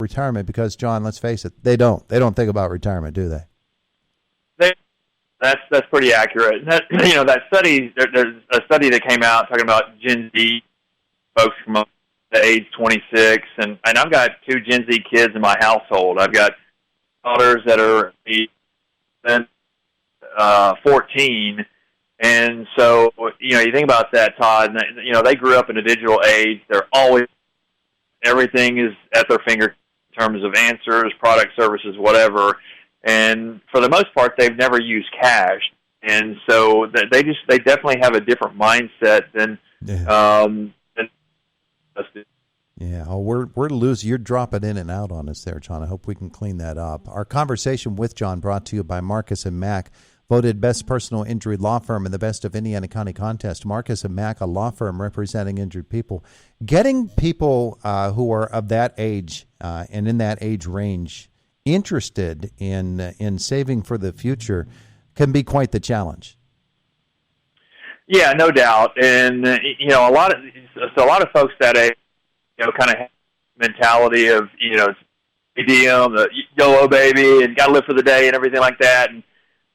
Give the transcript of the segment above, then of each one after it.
retirement? Because, John, let's face it, they don't. They don't think about retirement, do they? That's pretty accurate. That study, there's a study that came out talking about Gen Z folks from the age 26, and I've got two Gen Z kids in my household. I've got daughters that are 14, and so you think about that, Todd. And, they grew up in a digital age. They're always everything is at their finger in terms of answers, product, services, whatever. And for the most part, they've never used cash, and so they definitely have a different mindset than. Yeah, we're losing. You're dropping in and out on us there, John. I hope we can clean that up. Our conversation with John, brought to you by Marcus and Mack, voted best personal injury law firm in the Best of Indiana County contest. Marcus and Mack, a law firm representing injured people, getting people who are of that age and in that age range interested in saving for the future can be quite the challenge. Yeah, no doubt. And a lot of folks that age, kind of have mentality of the YOLO baby and got to live for the day and everything like that. And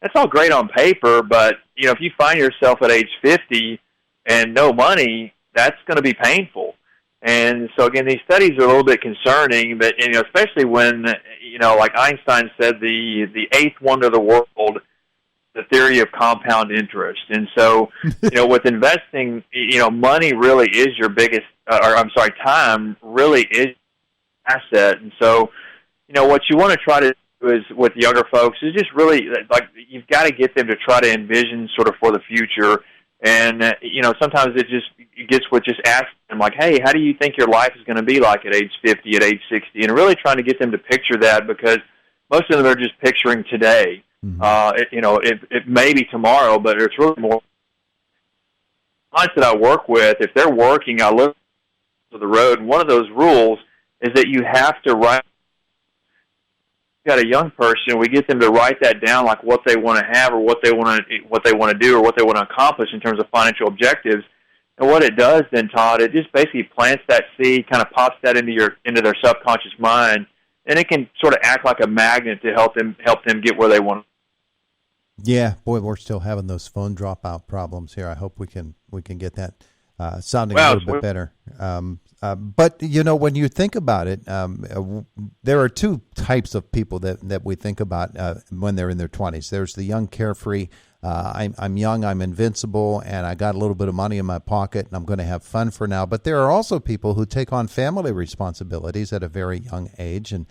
that's all great on paper, but if you find yourself at age 50 and no money, that's going to be painful. And so, again, these studies are a little bit concerning, but especially when, like Einstein said, the eighth wonder of the world, the theory of compound interest. And so, with investing, money really is your biggest, time really is asset. And so, what you want to try to do is with younger folks is just really you've got to get them to try to envision sort of for the future. And, sometimes it gets with just asking them, like, hey, how do you think your life is going to be like at age 50, at age 60? And really trying to get them to picture that, because most of them are just picturing today. Mm-hmm. It may be tomorrow, but it's really more. Clients that I work with, if they're working, I look to the road, and one of those rules is that you have to write. Got a young person, we get them to write that down, like what they want to have or what they want to do or what they want to accomplish in terms of financial objectives. And what it does then, Todd, it just basically plants that seed, kind of pops that into their subconscious mind, and it can sort of act like a magnet to help them get where they want. Yeah, boy, we're still having those phone dropout problems here. I hope we can get that sounding a little bit better. But, when you think about it, there are two types of people that we think about when they're in their 20s. There's the young, carefree, I'm young, I'm invincible, and I got a little bit of money in my pocket, and I'm going to have fun for now. But there are also people who take on family responsibilities at a very young age, and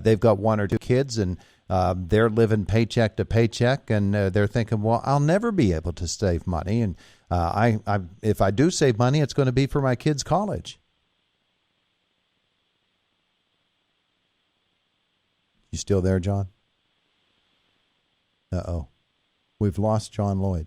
they've got one or two kids, and they're living paycheck to paycheck, and they're thinking, well, I'll never be able to save money, and if I do save money, it's going to be for my kids' college. You still there, John? Uh-oh. We've lost John Lloyd.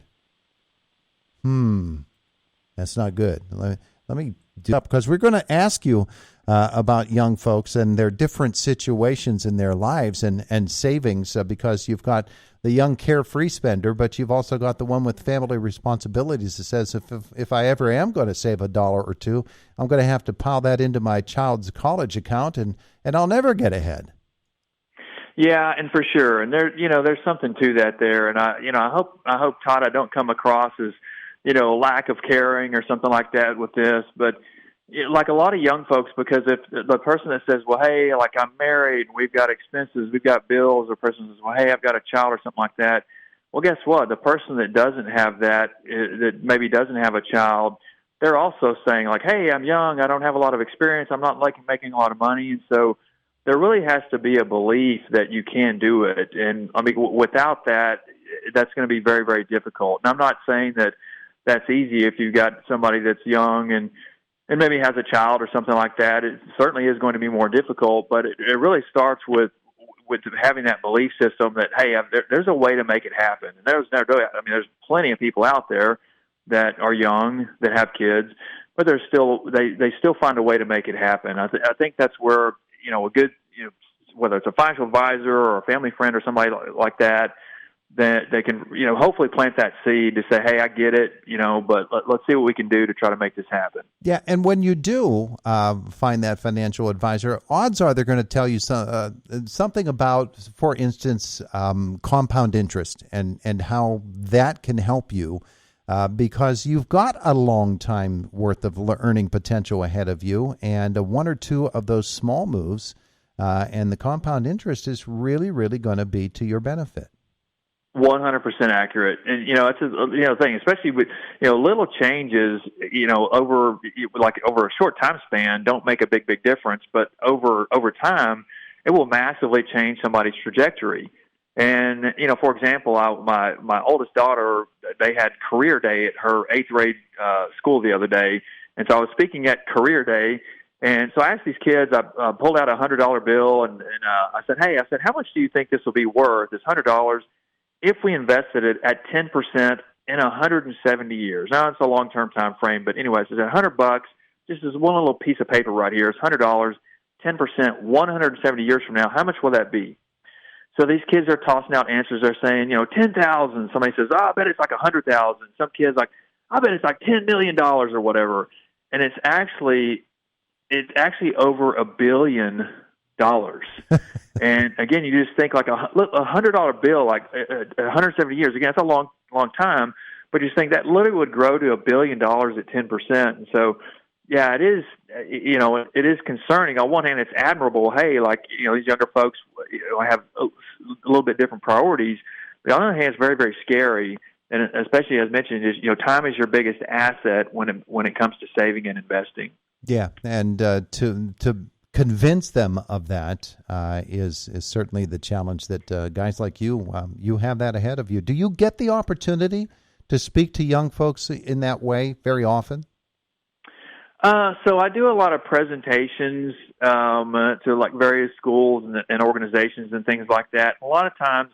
That's not good. Let me do up, because we're going to ask you about young folks and their different situations in their lives and savings, because you've got the young carefree spender, but you've also got the one with family responsibilities that says if I ever am going to save $1 or $2, I'm going to have to pile that into my child's college account, and I'll never get ahead. Yeah, and for sure, and there's something to that there, and I hope Todd, I don't come across as lack of caring or something like that with this, but like a lot of young folks, because if the person that says, well, hey, like I'm married, we've got expenses, we've got bills, or person says, well, hey, I've got a child or something like that. Well, guess what? The person that doesn't have that maybe doesn't have a child, they're also saying like, hey, I'm young, I don't have a lot of experience, I'm not making a lot of money, and so there really has to be a belief that you can do it. And I mean, without that, that's going to be very, very difficult. And I'm not saying that that's easy if you've got somebody that's young and maybe has a child or something like that. It certainly is going to be more difficult, but it really starts with having that belief system that, hey, there's a way to make it happen. And there's plenty of people out there that are young, that have kids, but they still find a way to make it happen. I think that's where, a good, whether it's a financial advisor or a family friend or somebody like that, that they can, hopefully plant that seed to say, hey, I get it, but let's see what we can do to try to make this happen. Yeah, and when you do find that financial advisor, odds are they're going to tell you something about, for instance, compound interest and how that can help you because you've got a long time worth of earning potential ahead of you, and one or two of those small moves and the compound interest is really, really going to be to your benefit. 100% accurate. And, it's a thing, especially with, little changes, over a short time span don't make a big difference, but over time, it will massively change somebody's trajectory. And, for example, my oldest daughter, they had career day at her 8th grade school the other day. And so I was speaking at career day. And so I asked these kids, I pulled out a $100 bill and I said, hey, how much do you think this will be worth, this $100, if we invested it at 10% in 170 years? Now, it's a long-term time frame, but anyways, it's $100. Just as one little piece of paper right here. It's $100, 10%, 170 years from now. How much will that be? So these kids are tossing out answers. They're saying, 10,000. Somebody says, I bet it's like 100,000. Some kids like, I bet it's like $10 million or whatever. And it's actually over $1 billion. And again, you just think like a $100 bill, like 170 years. Again, that's a long time, but you just think that literally would grow to $1 billion at 10%. And so, yeah, it is. It is concerning. On one hand, it's admirable. Hey, these younger folks, have a little bit different priorities. But on the other hand, it's very, very scary. And especially as mentioned, is time is your biggest asset when it comes to saving and investing. Yeah, and to convince them of that is certainly the challenge that guys like you have that ahead of you. Do you get the opportunity to speak to young folks in that way very often? So I do a lot of presentations to various schools and organizations and things like that. A lot of times,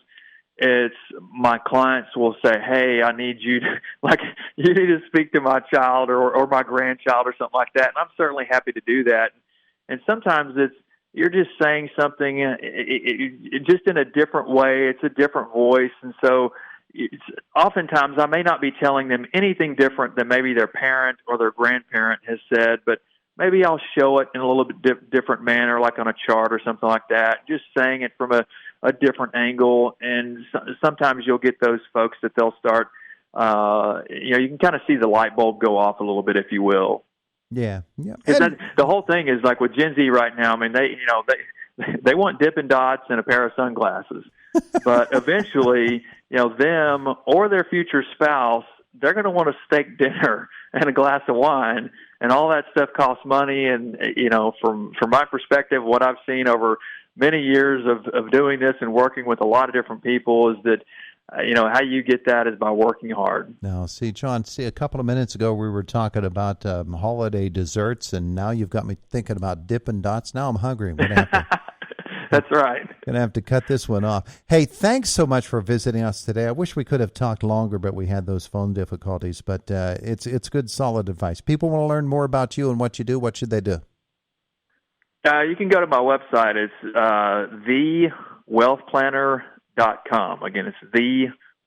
it's my clients will say, "Hey, I need you to you need to speak to my child or my grandchild or something like that." And I'm certainly happy to do that. And sometimes you're just saying something just in a different way. It's a different voice. And so oftentimes I may not be telling them anything different than maybe their parent or their grandparent has said, but maybe I'll show it in a little bit different manner, like on a chart or something like that, just saying it from a different angle. And sometimes you'll get those folks that they'll start, you can kind of see the light bulb go off a little bit, if you will. Yeah. The whole thing is like with Gen Z right now. I mean, they want Dippin' Dots and a pair of sunglasses, but eventually, them or their future spouse, they're going to want a steak dinner and a glass of wine, and all that stuff costs money. And from my perspective, what I've seen over many years of doing this and working with a lot of different people is that. How you get that is by working hard. Now, John, a couple of minutes ago we were talking about holiday desserts, and now you've got me thinking about Dippin' Dots. Now I'm hungry. I'm gonna have to, That's right. Going to have to cut this one off. Hey, thanks so much for visiting us today. I wish we could have talked longer, but we had those phone difficulties. But it's good, solid advice. People want to learn more about you and what you do. What should they do? You can go to my website. It's thewealthplanner.com. Again, it's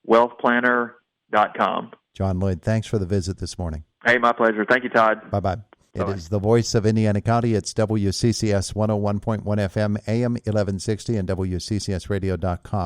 thewealthplanner.com. John Lloyd, thanks for the visit this morning. Hey, my pleasure. Thank you, Todd. Bye-bye. It is the voice of Indiana County. It's WCCS 101.1 FM, AM 1160, and WCCSradio.com.